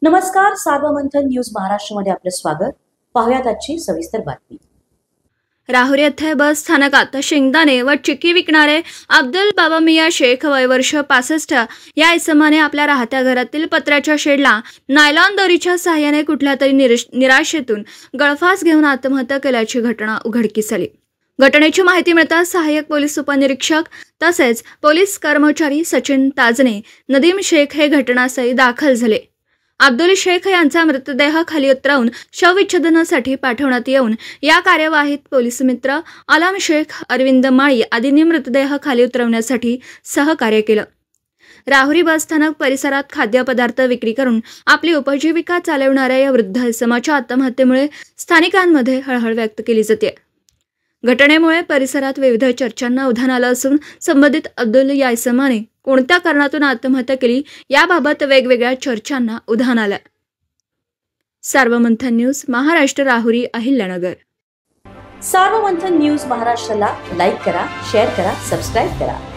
नमस्कार, सार्वमंथन न्यूज महाराष्ट्रमध्ये आपलं स्वागत. पाहुयात आजची सविस्तर बातमी. राहुरी येथे बस स्थानकात शेंगदाणे व चिक्की विकणारे अब्दुल बाबा मिया शेख वय वर्ष 65 या इसमाने आपल्या राहत्या घरातील पत्र्याच्या शेडला नायलॉन दोरीच्या सहाय्याने कुठल्या तरी निराशेतून गळफास घेऊन आत्महत्या केल्याची घटना उघडकीस आली. घटनेची माहिती मिळताच सहाय्यक पोलीस उपनिरीक्षक तसेच पोलीस कर्मचारी सचिन ताजने, नदीम शेख हे घटनास्थळी दाखल झाले. अब्दुल शेख यांचा मृतदेह खाली उतरवून शवविच्छेदनासाठी पाठवण्यात येऊन या कार्यवाहीत पोलीस मित्र आलम शेख, अरविंद माळी आदींनी मृतदेह खाली उतरवण्यासाठी सहकार्य केलं. राहुरी बस स्थानक परिसरात खाद्यपदार्थ विक्री करून आपली उपजीविका चालवणाऱ्या या वृद्ध इसमाच्या आत्महत्येमुळे स्थानिकांमध्ये हळहळ व्यक्त केली जाते. घटनेमुळे परिसरात विविध चर्चांना उधाण आलं असून संबंधित अब्दुल या इसमाने कोणत्या कारणातून आत्महत्या केली याबाबत वेगवेगळ्या चर्चांना उधाण आलं. सार्वमंथन न्यूज महाराष्ट्र, राहुरी, अहिल्यानगर. सार्वमंथन न्यूज महाराष्ट्राला लाईक करा, शेअर करा, सबस्क्राईब करा.